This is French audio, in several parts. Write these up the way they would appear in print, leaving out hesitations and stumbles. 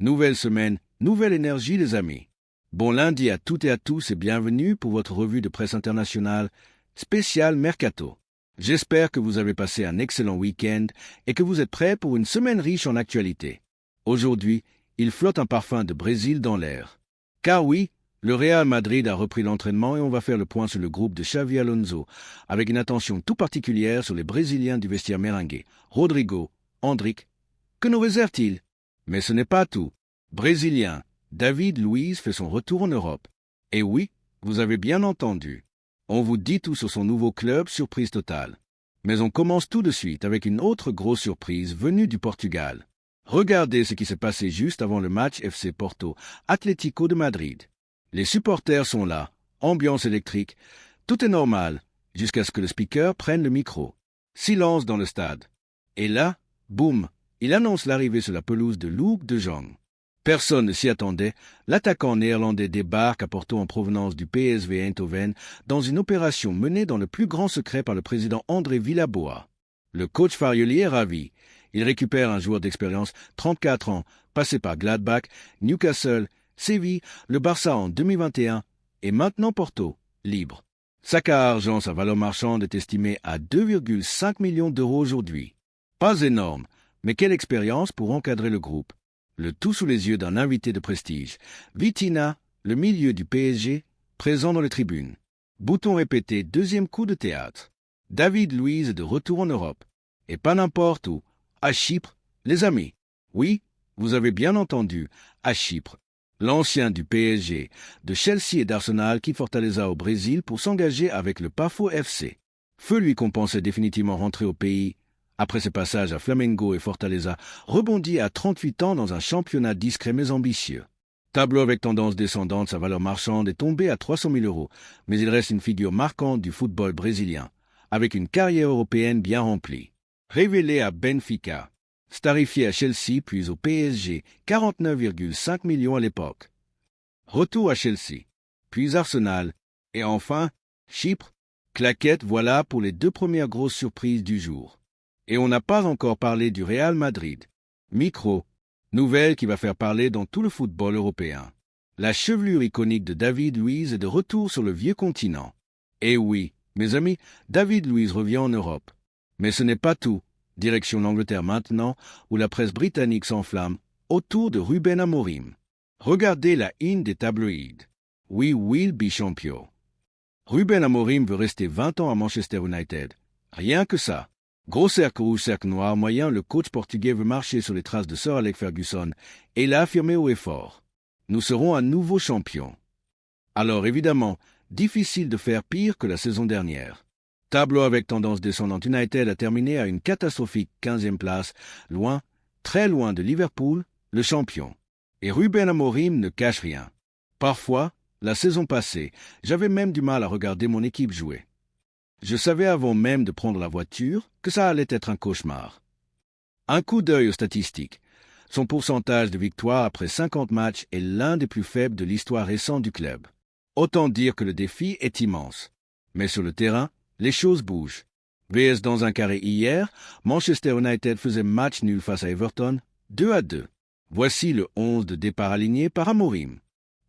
Nouvelle semaine, nouvelle énergie les amis. Bon lundi à toutes et à tous et bienvenue pour votre revue de presse internationale spéciale Mercato. J'espère que vous avez passé un excellent week-end et que vous êtes prêts pour une semaine riche en actualité. Aujourd'hui, il flotte un parfum de Brésil dans l'air. Car oui, le Real Madrid a repris l'entraînement et on va faire le point sur le groupe de Xavi Alonso, avec une attention tout particulière sur les Brésiliens du vestiaire merengue, Rodrigo, Endrick. Que nous réserve-t-il? Mais ce n'est pas tout. Brésilien, David Luiz fait son retour en Europe. Et oui, vous avez bien entendu. On vous dit tout sur son nouveau club, surprise totale. Mais on commence tout de suite avec une autre grosse surprise venue du Portugal. Regardez ce qui s'est passé juste avant le match FC Porto, Atlético de Madrid. Les supporters sont là, ambiance électrique, tout est normal, jusqu'à ce que le speaker prenne le micro. Silence dans le stade. Et là, boum, il annonce l'arrivée sur la pelouse de Luuk de Jong. Personne ne s'y attendait, l'attaquant néerlandais débarque à Porto en provenance du PSV Eindhoven dans une opération menée dans le plus grand secret par le président André Villaboa. Le coach Farioli est ravi. Il récupère un joueur d'expérience, 34 ans, passé par Gladbach, Newcastle, Séville, le Barça en 2021 et maintenant Porto, libre. Sa argent, sa valeur marchande est estimée à 2,5 millions d'euros aujourd'hui. Pas énorme, mais quelle expérience pour encadrer le groupe. Le tout sous les yeux d'un invité de prestige. Vitinha, le milieu du PSG, présent dans les tribunes. Bouton répété, deuxième coup de théâtre. David Luiz est de retour en Europe. Et pas n'importe où, à Chypre, les amis. Oui, vous avez bien entendu, à Chypre. L'ancien du PSG, de Chelsea et d'Arsenal quitte Fortaleza au Brésil pour s'engager avec le Pafo FC. Feu lui qu'on pensait définitivement rentrer au pays. Après ses passages à Flamengo et Fortaleza, rebondit à 38 ans dans un championnat discret mais ambitieux. Tableau avec tendance descendante, sa valeur marchande est tombée à 300 000 euros, mais il reste une figure marquante du football brésilien, avec une carrière européenne bien remplie. Révélé à Benfica, starifié à Chelsea puis au PSG, 49,5 millions à l'époque. Retour à Chelsea, puis Arsenal, et enfin, Chypre, claquette voilà pour les deux premières grosses surprises du jour. Et on n'a pas encore parlé du Real Madrid. Micro, nouvelle qui va faire parler dans tout le football européen. La chevelure iconique de David Luiz est de retour sur le vieux continent. Et oui, mes amis, David Luiz revient en Europe. Mais ce n'est pas tout. Direction l'Angleterre maintenant, où la presse britannique s'enflamme autour de Ruben Amorim. Regardez la une des tabloïds. We will be champion. Ruben Amorim veut rester 20 ans à Manchester United. Rien que ça. Gros cercle rouge, cercle noir, moyen, le coach portugais veut marcher sur les traces de Sir Alex Ferguson et l'a affirmé haut et fort. Nous serons un nouveau champion. Alors évidemment, difficile de faire pire que la saison dernière. Tableau avec tendance descendante, United a terminé à une catastrophique 15e place, loin, très loin de Liverpool, le champion. Et Ruben Amorim ne cache rien. Parfois, la saison passée, j'avais même du mal à regarder mon équipe jouer. Je savais avant même de prendre la voiture que ça allait être un cauchemar. Un coup d'œil aux statistiques. Son pourcentage de victoire après 50 matchs est l'un des plus faibles de l'histoire récente du club. Autant dire que le défi est immense. Mais sur le terrain, les choses bougent. VS dans un carré hier, Manchester United faisait match nul face à Everton, 2-2. Voici le 11 de départ aligné par Amorim.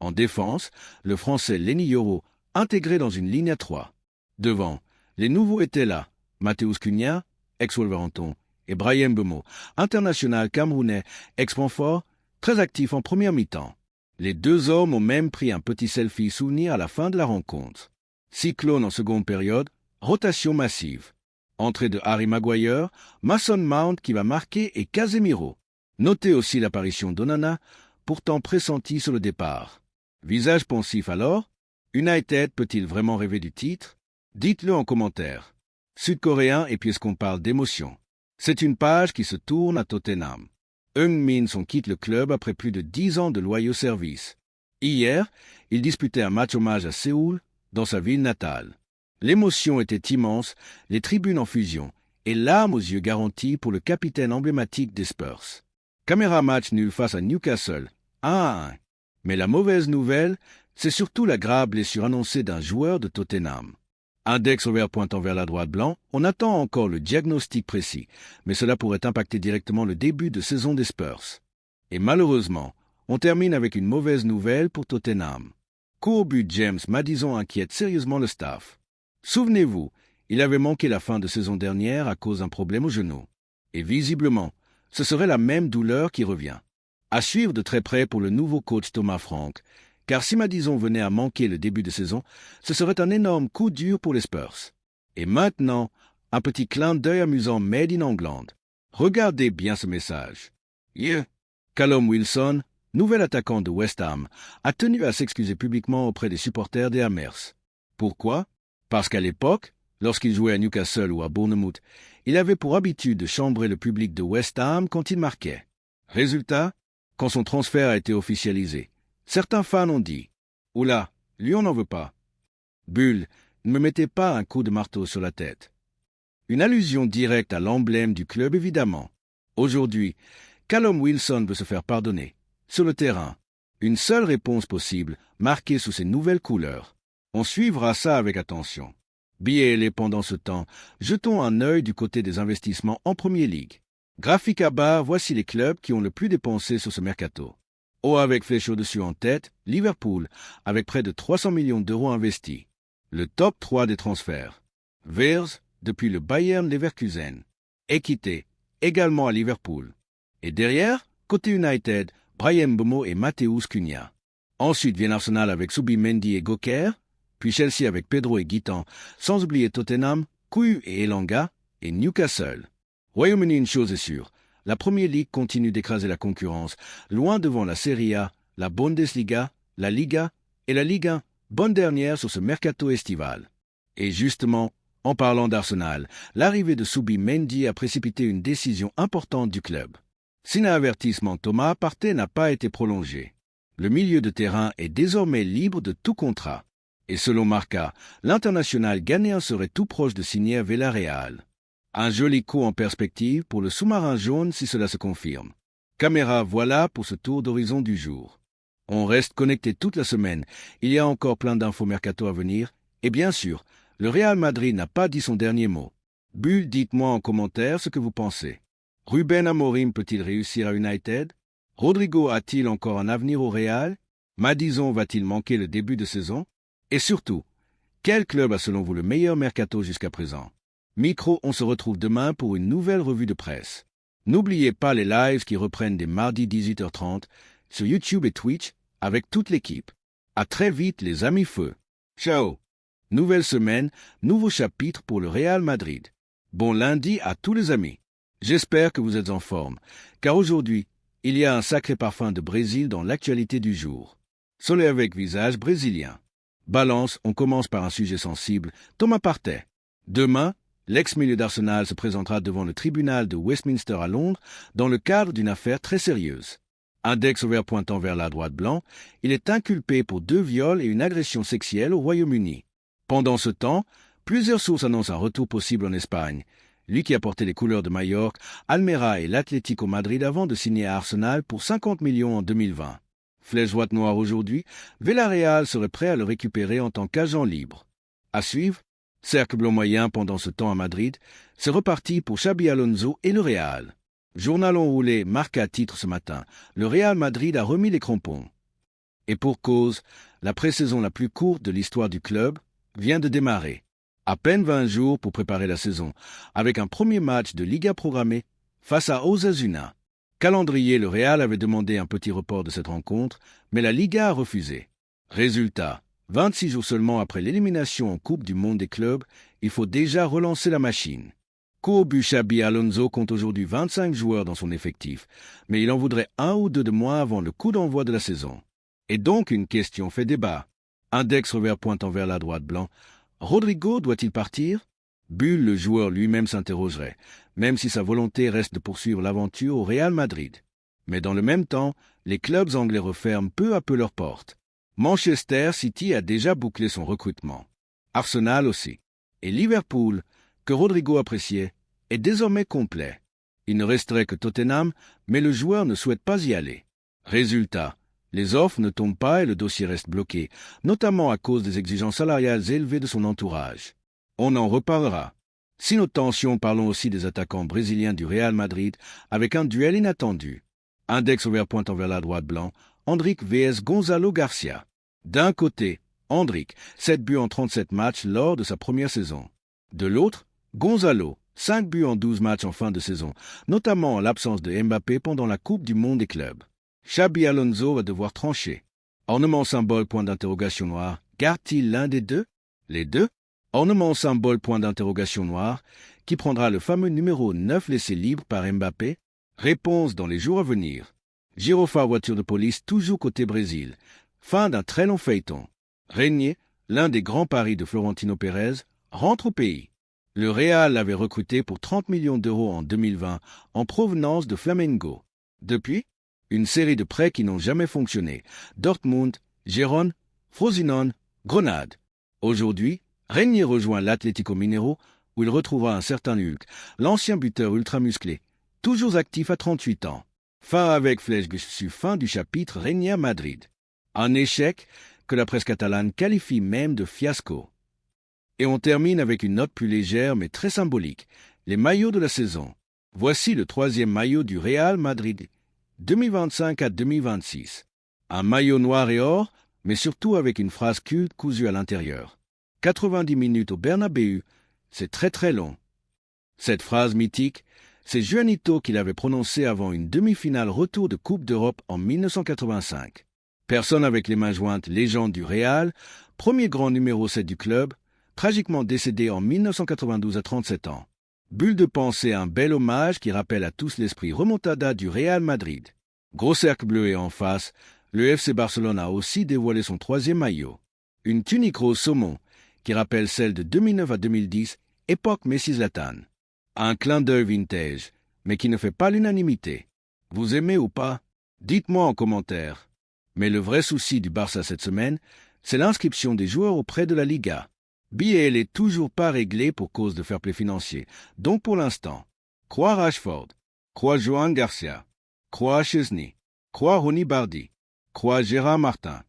En défense, le Français Lenny Yoro, intégré dans une ligne à 3. Devant, les nouveaux étaient là, Matheus Cunha, ex-Wolverhampton, et Bryan Mbeumo, international camerounais, ex-Francfort, très actif en première mi-temps. Les deux hommes ont même pris un petit selfie souvenir à la fin de la rencontre. Cyclone en seconde période, rotation massive. Entrée de Harry Maguire, Mason Mount qui va marquer et Casemiro. Notez aussi l'apparition d'Onana, pourtant pressenti sur le départ. Visage pensif alors, United peut-il vraiment rêver du titre? Dites-le en commentaire. Sud-Coréen et puisqu'on parle d'émotion. C'est une page qui se tourne à Tottenham. Heung-min Son quitte le club après plus de 10 ans de loyaux services. Hier, il disputait un match hommage à Séoul, dans sa ville natale. L'émotion était immense, les tribunes en fusion, et larmes aux yeux garanties pour le capitaine emblématique des Spurs. Caméra match nul face à Newcastle, 1-1. Mais la mauvaise nouvelle, c'est surtout la grave blessure annoncée d'un joueur de Tottenham. Index ouvert pointant vers la droite blanc, on attend encore le diagnostic précis, mais cela pourrait impacter directement le début de saison des Spurs. Et malheureusement, On termine avec une mauvaise nouvelle pour Tottenham. Coup au but, James Maddison inquiète sérieusement le staff. Souvenez-vous, il avait manqué la fin de saison dernière à cause d'un problème au genou. Et visiblement, ce serait la même douleur qui revient. À suivre de très près pour le nouveau coach Thomas Frank, car si Maddison venait à manquer le début de saison, ce serait un énorme coup dur pour les Spurs. Et maintenant, un petit clin d'œil amusant made in England. Regardez bien ce message. Yeah. Callum Wilson, nouvel attaquant de West Ham, a tenu à s'excuser publiquement auprès des supporters des Hammers. Pourquoi? Parce qu'à l'époque, lorsqu'il jouait à Newcastle ou à Bournemouth, il avait pour habitude de chambrer le public de West Ham quand il marquait. Résultat, quand son transfert a été officialisé, certains fans ont dit « Oula, lui on n'en veut pas. » Bull, ne me mettez pas un coup de marteau sur la tête. Une allusion directe à l'emblème du club évidemment. Aujourd'hui, Callum Wilson veut se faire pardonner. Sur le terrain, une seule réponse possible, marquée sous ces nouvelles couleurs. On suivra ça avec attention. Billets pendant ce temps, jetons un œil du côté des investissements en Premier League. Graphique à bas, voici les clubs qui ont le plus dépensé sur ce mercato. Haut avec flèche au-dessus en tête, Liverpool, avec près de 300 millions d'euros investis. Le top 3 des transferts. Vers, depuis le Bayern Leverkusen. Équité, également à Liverpool. Et derrière, côté United, Bryan Mbeumo et Mateusz Cunha. Ensuite vient Arsenal avec Subimendi et Gokert, puis Chelsea avec Pedro et Guitan, sans oublier Tottenham, Kouyu et Elanga, et Newcastle. Royaume-Uni, une chose est sûre, la Premier League continue d'écraser la concurrence, loin devant la Serie A, la Bundesliga, la Liga et la Ligue 1, bonne dernière sur ce mercato estival. Et justement, en parlant d'Arsenal, l'arrivée de Subimendi a précipité une décision importante du club. Si l'avertissement Thomas Partey n'a pas été prolongé, le milieu de terrain est désormais libre de tout contrat. Et selon Marca, l'international ghanéen serait tout proche de signer à Villarreal. Un joli coup en perspective pour le sous-marin jaune si cela se confirme. Caméra, voilà pour ce tour d'horizon du jour. On reste connecté toute la semaine, il y a encore plein d'infos mercato à venir, et bien sûr, le Real Madrid n'a pas dit son dernier mot. Bull, dites-moi en commentaire ce que vous pensez. Ruben Amorim peut-il réussir à United? Rodrigo a-t-il encore un avenir au Real? Maddison va-t-il manquer le début de saison? Et surtout, quel club a selon vous le meilleur mercato jusqu'à présent? Micro, on se retrouve demain pour une nouvelle revue de presse. N'oubliez pas les lives qui reprennent dès mardi 18h30 sur YouTube et Twitch avec toute l'équipe. À très vite les amis feu. Ciao. Nouvelle semaine, nouveau chapitre pour le Real Madrid. Bon lundi à tous les amis. J'espère que vous êtes en forme, car aujourd'hui, il y a un sacré parfum de Brésil dans l'actualité du jour. Soleil avec visage brésilien. Balance, on commence par un sujet sensible, Thomas Partey. Demain, l'ex-milieu d'Arsenal se présentera devant le tribunal de Westminster à Londres dans le cadre d'une affaire très sérieuse. Index ouvert pointant vers la droite blanc, il est inculpé pour 2 viols et une agression sexuelle au Royaume-Uni. Pendant ce temps, plusieurs sources annoncent un retour possible en Espagne. Lui qui a porté les couleurs de Majorque, Almeria et l'Atlético Madrid avant de signer à Arsenal pour 50 millions en 2020. Flèche droite noire aujourd'hui, Villarreal serait prêt à le récupérer en tant qu'agent libre. À suivre, cercle blanc moyen pendant ce temps à Madrid, c'est reparti pour Xabi Alonso et le Real. Journal enroulé, Marca titre ce matin, le Real Madrid a remis les crampons. Et pour cause, la pré-saison la plus courte de l'histoire du club vient de démarrer. À peine 20 jours pour préparer la saison, avec un premier match de Liga programmé face à Osasuna. Calendrier, le Real avait demandé un petit report de cette rencontre, mais la Liga a refusé. Résultat, 26 jours seulement après l'élimination en Coupe du Monde des clubs, il faut déjà relancer la machine. Xabi Alonso compte aujourd'hui 25 joueurs dans son effectif, mais il en voudrait 1 ou 2 de moins avant le coup d'envoi de la saison. Et donc une question fait débat. Index revers pointant vers la droite blanc. Rodrigo doit-il partir? Bull, le joueur lui-même s'interrogerait, même si sa volonté reste de poursuivre l'aventure au Real Madrid. Mais dans le même temps, les clubs anglais referment peu à peu leurs portes. Manchester City a déjà bouclé son recrutement. Arsenal aussi. Et Liverpool, que Rodrigo appréciait, est désormais complet. Il ne resterait que Tottenham, mais le joueur ne souhaite pas y aller. Résultat, les offres ne tombent pas et le dossier reste bloqué, notamment à cause des exigences salariales élevées de son entourage. On en reparlera. Si nos tensions, parlons aussi des attaquants brésiliens du Real Madrid avec un duel inattendu. Index ouvert pointant vers la droite blanc, Endrick vs Gonzalo Garcia. D'un côté, Endrick, 7 buts en 37 matchs lors de sa première saison. De l'autre, Gonzalo, 5 buts en 12 matchs en fin de saison, notamment en l'absence de Mbappé pendant la Coupe du Monde des clubs. Xabi Alonso va devoir trancher. Ornement symbole point d'interrogation noir, garde-t-il l'un des deux? Les deux? Ornement symbole point d'interrogation noir, qui prendra le fameux numéro 9 laissé libre par Mbappé? Réponse dans les jours à venir. Gyrophare voiture de police toujours côté Brésil. Fin d'un très long feuilleton. Régnier, l'un des grands paris de Florentino Pérez, rentre au pays. Le Real l'avait recruté pour 30 millions d'euros en 2020 en provenance de Flamengo. Depuis, une série de prêts qui n'ont jamais fonctionné. Dortmund, Gérone, Frosinone, Grenade. Aujourd'hui, Régnier rejoint l'Atlético Mineiro où il retrouvera un certain Hulk, l'ancien buteur ultra musclé, toujours actif à 38 ans. Fin avec flèche sur fin du chapitre Régnier à Madrid. Un échec que la presse catalane qualifie même de fiasco. Et on termine avec une note plus légère mais très symbolique, les maillots de la saison. Voici le 3e maillot du Real Madrid, 2025 à 2026. Un maillot noir et or, mais surtout avec une phrase culte cousue à l'intérieur. 90 minutes au Bernabéu, c'est très très long. Cette phrase mythique, c'est Juanito qui l'avait prononcée avant une demi-finale retour de Coupe d'Europe en 1985. Personne avec les mains jointes, légende du Real, premier grand numéro 7 du club, tragiquement décédé en 1992 à 37 ans. Bulle de pensée, un bel hommage qui rappelle à tous l'esprit remontada du Real Madrid. Gros cercle bleu et en face, le FC Barcelone a aussi dévoilé son 3e maillot. Une tunique rose saumon qui rappelle celle de 2009 à 2010, époque Messi-Zlatan. Un clin d'œil vintage, mais qui ne fait pas l'unanimité. Vous aimez ou pas? Dites-moi en commentaire. Mais le vrai souci du Barça cette semaine, c'est l'inscription des joueurs auprès de la Liga. Billet n'est toujours pas réglé pour cause de fair play financier. Donc pour l'instant, croix Rashford, croix Joan Garcia, croix Chesney, croix Ronny Bardi, croix Gérard Martin.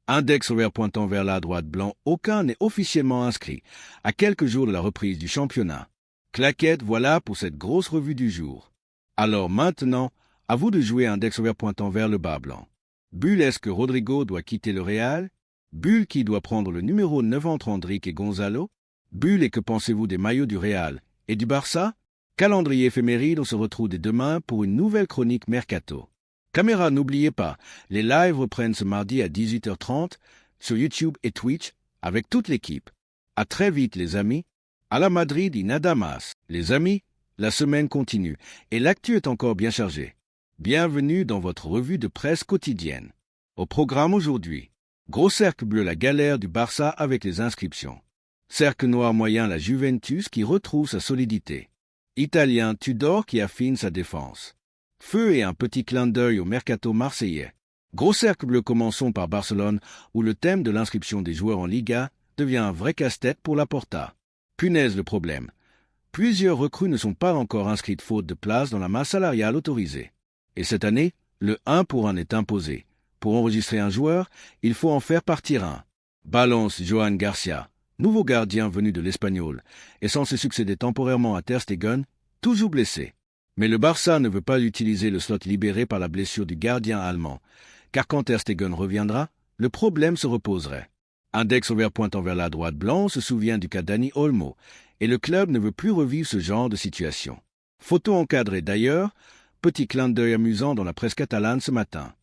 Index vert pointant vers la droite blanc, aucun n'est officiellement inscrit, à quelques jours de la reprise du championnat. Claquette, voilà pour cette grosse revue du jour. Alors maintenant, à vous de jouer index vert pointant vers le bas blanc. Bulle, est-ce que Rodrigo doit quitter le Real? Bulle, qui doit prendre le numéro 9 entre Endrick et Gonzalo? Bulle, et que pensez-vous des maillots du Real et du Barça? Calendrier éphéméride, on se retrouve dès demain pour une nouvelle chronique Mercato. Caméra, n'oubliez pas, les lives reprennent ce mardi à 18h30 sur YouTube et Twitch avec toute l'équipe. À très vite les amis. À la Madrid y nada más. Les amis, la semaine continue et l'actu est encore bien chargée. Bienvenue dans votre revue de presse quotidienne. Au programme aujourd'hui, gros cercle bleu, la galère du Barça avec les inscriptions. Cercle noir moyen, la Juventus qui retrouve sa solidité. Italien, Tudor qui affine sa défense. Feu et un petit clin d'œil au mercato marseillais. Gros cercle bleu, commençons par Barcelone où le thème de l'inscription des joueurs en Liga devient un vrai casse-tête pour Laporta. Punaise le problème. Plusieurs recrues ne sont pas encore inscrites faute de place dans la masse salariale autorisée. Et cette année, le 1 pour 1 est imposé. Pour enregistrer un joueur, il faut en faire partir un. Balance Joan Garcia, nouveau gardien venu de l'Espagnol, est censé succéder temporairement à Ter Stegen, toujours blessé. Mais le Barça ne veut pas utiliser le slot libéré par la blessure du gardien allemand, car quand Ter Stegen reviendra, le problème se reposerait. Index vert pointant vers la droite blanc se souvient du cas Dani Olmo, et le club ne veut plus revivre ce genre de situation. Photo encadrée d'ailleurs, petit clin d'œil amusant dans la presse catalane ce matin.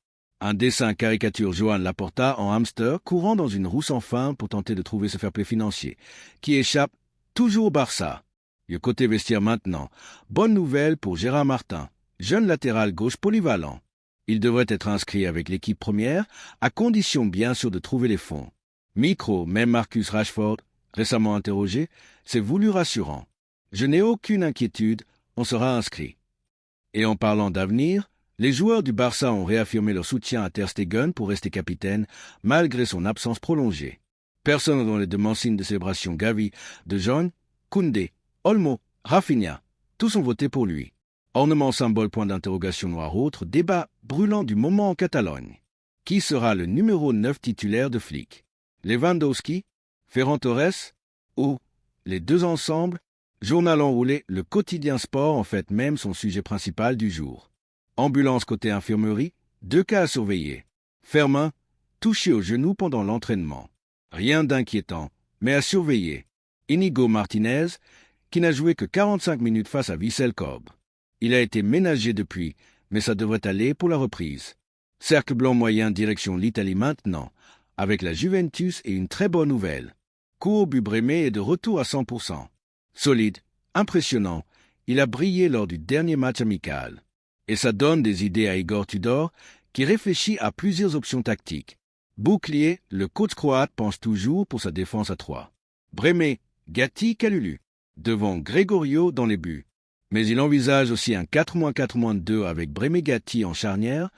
Un dessin caricature Joan Laporta en hamster courant dans une roue sans fin pour tenter de trouver ce fair play financier, qui échappe toujours au Barça. Le côté vestiaire maintenant. Bonne nouvelle pour Gérard Martin, jeune latéral gauche polyvalent. Il devrait être inscrit avec l'équipe première, à condition bien sûr de trouver les fonds. Micro, même Marcus Rashford, récemment interrogé, s'est voulu rassurant. Je n'ai aucune inquiétude, on sera inscrit. Et en parlant d'avenir, les joueurs du Barça ont réaffirmé leur soutien à Ter Stegen pour rester capitaine, malgré son absence prolongée. Personne dans les demandes signes de célébration Gavi, De Jong, Koundé, Olmo, Rafinha, tous ont voté pour lui. Ornement symbole point d'interrogation noir autre, débat brûlant du moment en Catalogne. Qui sera le numéro 9 titulaire de Flick? Lewandowski, Ferran Torres ou les deux ensemble? Journal enroulé, le quotidien sport en fait même son sujet principal du jour. Ambulance côté infirmerie, 2 cas à surveiller. Fermin, touché au genou pendant l'entraînement. Rien d'inquiétant, mais à surveiller. Inigo Martinez, qui n'a joué que 45 minutes face à Vissel Kobe. Il a été ménagé depuis, mais ça devrait aller pour la reprise. Cercle blanc moyen direction l'Italie maintenant, avec la Juventus et une très bonne nouvelle. Courbus Brémé est de retour à 100%. Solide, impressionnant, il a brillé lors du dernier match amical. Et ça donne des idées à Igor Tudor, qui réfléchit à plusieurs options tactiques. Bouclier, le coach croate pense toujours pour sa défense à 3. Brémé, Gatti, Kalulu. Devant Gregorio dans les buts. Mais il envisage aussi un 4-4-2 avec Brémé Gatti en charnière,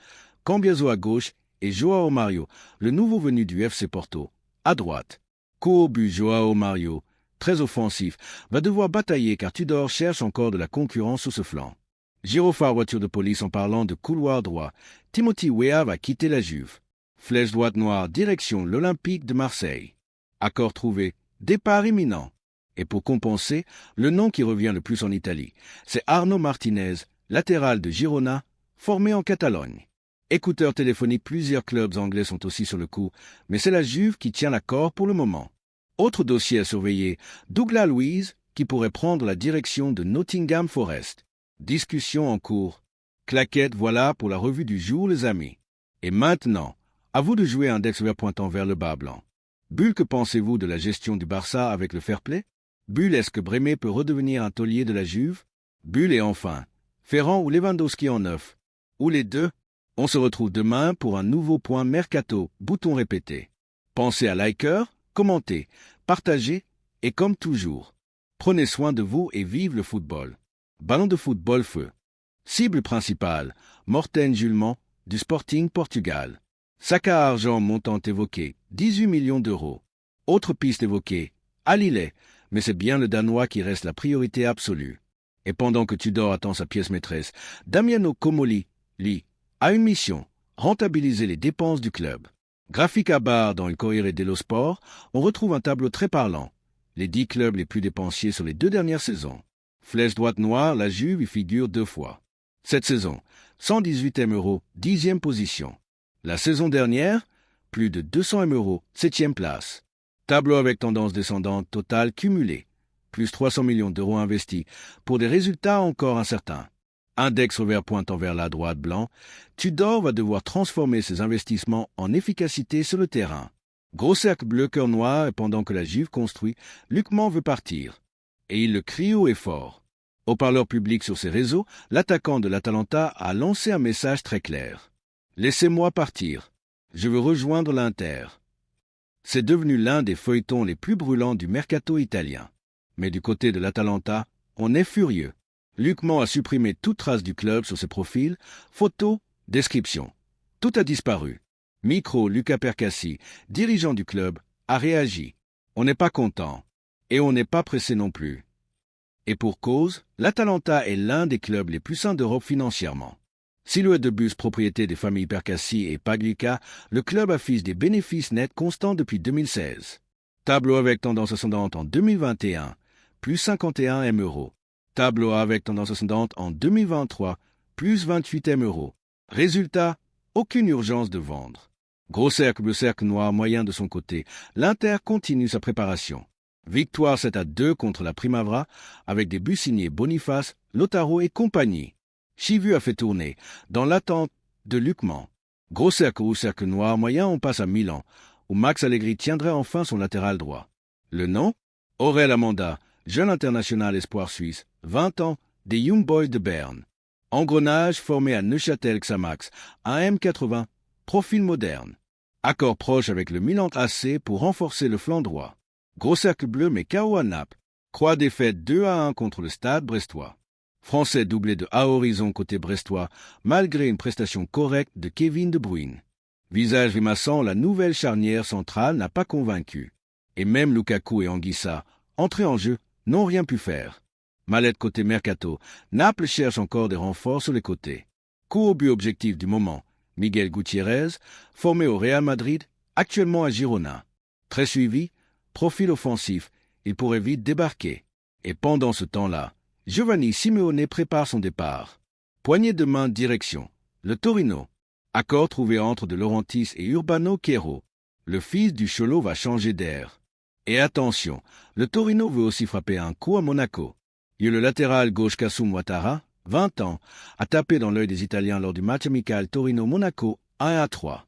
Cambiaso à gauche et Joao Mario, le nouveau venu du FC Porto, à droite. Courbus Joao Mario, très offensif, va devoir batailler car Tudor cherche encore de la concurrence sur ce flanc. Gyrophare voiture de police en parlant de couloir droit, Timothy Weah va quitter la Juve. Flèche droite noire direction l'Olympique de Marseille. Accord trouvé, départ imminent. Et pour compenser, le nom qui revient le plus en Italie, c'est Arnaud Martinez, latéral de Girona, formé en Catalogne. Écouteurs téléphoniques, plusieurs clubs anglais sont aussi sur le coup, mais c'est la Juve qui tient l'accord pour le moment. Autre dossier à surveiller, Douglas Luiz, qui pourrait prendre la direction de Nottingham Forest. Discussion en cours. Claquette, voilà pour la revue du jour, les amis. Et maintenant, à vous de jouer index vert pointant vers le bas blanc. Bulle, que pensez-vous de la gestion du Barça avec le fair play? Bulle, est-ce que Brémé peut redevenir un taulier de la Juve? Bulle et enfin, Ferrand ou Lewandowski en neuf? Ou les deux? On se retrouve demain pour un nouveau point mercato, bouton répété. Pensez à liker, commenter, partager et comme toujours, prenez soin de vous et vive le football. Ballon de football feu. Cible principale, Morten Julman, du Sporting Portugal. Sac à argent montant évoqué, 18 millions d'euros. Autre piste évoquée, Alilé, mais c'est bien le Danois qui reste la priorité absolue. Et pendant que Tudor attend sa pièce maîtresse, Damiano Comoli, a une mission, rentabiliser les dépenses du club. Graphique à barre dans le Corriere dello Sport, on retrouve un tableau très parlant. Les 10 clubs les plus dépensiers sur les 2 dernières saisons. Flèche droite noire, la Juve y figure 2 fois. Cette saison, 118e euro, 10e position. La saison dernière, plus de 200 euros, 7e place. Tableau avec tendance descendante totale cumulée, plus 300 millions d'euros investis, pour des résultats encore incertains. Index revers pointant vers la droite blanc, Tudor va devoir transformer ses investissements en efficacité sur le terrain. Gros cercle bleu cœur noir et pendant que la Juve construit, Lucman veut partir. Et il le crie haut et fort. Au parleur public sur ses réseaux, l'attaquant de l'Atalanta a lancé un message très clair. « Laissez-moi partir. Je veux rejoindre l'Inter. » C'est devenu l'un des feuilletons les plus brûlants du mercato italien. Mais du côté de l'Atalanta, on est furieux. Lucman a supprimé toute trace du club sur ses profils, photos, descriptions. Tout a disparu. Micro, Luca Percassi, dirigeant du club, a réagi. On n'est pas content. Et on n'est pas pressé non plus. Et pour cause, l'Atalanta est l'un des clubs les plus sains d'Europe financièrement. Silhouette de bus propriété des familles Percassi et Pagliuca, le club affiche des bénéfices nets constants depuis 2016. Tableau avec tendance ascendante en 2021, plus 51 M euros. Tableau avec tendance ascendante en 2023, plus 28 M euros. Résultat, aucune urgence de vendre. Gros cercle bleu cercle noir moyen de son côté, l'Inter continue sa préparation. Victoire 7-2 contre la Primavera, avec des buts signés Boniface, Lautaro et compagnie. Chivu a fait tourner, dans l'attente de Lucman. Gros cercle ou cercle noir moyen, on passe à Milan, où Max Allegri tiendrait enfin son latéral droit. Le nom? Aurel Amanda, jeune international espoir suisse, 20 ans, des Young Boys de Berne. Engrenage formé à Neuchâtel-Xamax, un M80, profil moderne. Accord proche avec le Milan AC pour renforcer le flanc droit. Gros cercle bleu mais KO à Naples. Croix défaite 2-1 contre le Stade brestois. Français doublé de à horizon côté brestois, malgré une prestation correcte de Kevin De Bruyne. Visage grimaçant, la nouvelle charnière centrale n'a pas convaincu. Et même Lukaku et Anguissa, entrés en jeu, n'ont rien pu faire. Mallette côté mercato, Naples cherche encore des renforts sur les côtés. Coup au but objectif du moment, Miguel Gutiérrez, formé au Real Madrid, actuellement à Girona. Très suivi, profil offensif, il pourrait vite débarquer. Et pendant ce temps-là, Giovanni Simeone prépare son départ. Poignée de main direction, le Torino. Accord trouvé entre De Laurentiis et Urbano Quero. Le fils du Cholo va changer d'air. Et attention, le Torino veut aussi frapper un coup à Monaco. Et le latéral gauche Kassoum Ouattara, 20 ans, a tapé dans l'œil des Italiens lors du match amical Torino-Monaco 1-3.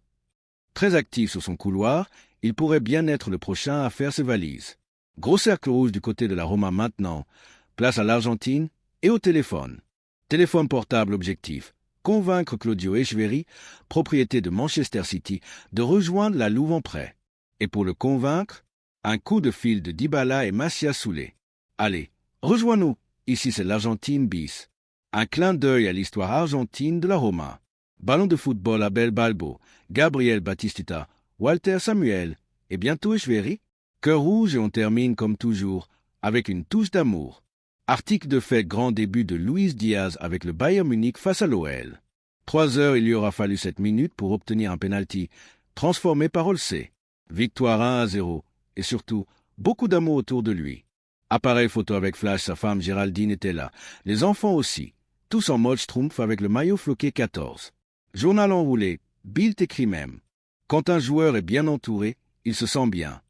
Très actif sur son couloir, il pourrait bien être le prochain à faire ses valises. Gros cercle rouge du côté de la Roma maintenant. Place à l'Argentine et au téléphone. Téléphone portable objectif. Convaincre Claudio Echeverri, propriété de Manchester City, de rejoindre la Louve-en-Prêt. Et pour le convaincre, un coup de fil de Dybala et Massia Soulé. Allez, rejoins-nous. Ici c'est l'Argentine bis. Un clin d'œil à l'histoire argentine de la Roma. Ballon de football Abel Balbo, Gabriel Batistita, Walter Samuel et bientôt Echeverri. Cœur rouge et on termine comme toujours avec une touche d'amour. Article de fait grand début de Luis Diaz avec le Bayern Munich face à l'OL. 3 heures il lui aura fallu 7 minutes pour obtenir un penalty transformé par Olsé. Victoire 1-0 et surtout beaucoup d'amour autour de lui. Appareil photo avec flash, sa femme Géraldine était là. Les enfants aussi, tous en mode Schtroumpf avec le maillot floqué 14. Journal enroulé, Bild écrit même. Quand un joueur est bien entouré, il se sent bien.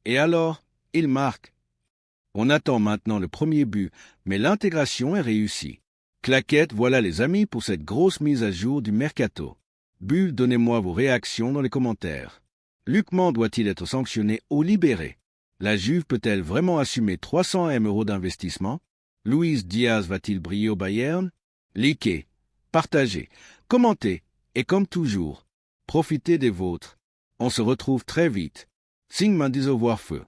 Et alors, il marque. On attend maintenant le premier but, mais l'intégration est réussie. Claquette, voilà les amis pour cette grosse mise à jour du Mercato. Bulle, donnez-moi vos réactions dans les commentaires. Luc Mand doit-il être sanctionné ou libéré? La Juve peut-elle vraiment assumer 300 M € d'investissement? Luis Diaz va-t-il briller au Bayern? Likez, partagez, commentez, et comme toujours, profitez des vôtres. On se retrouve très vite. Sigmund Isovoir Feu.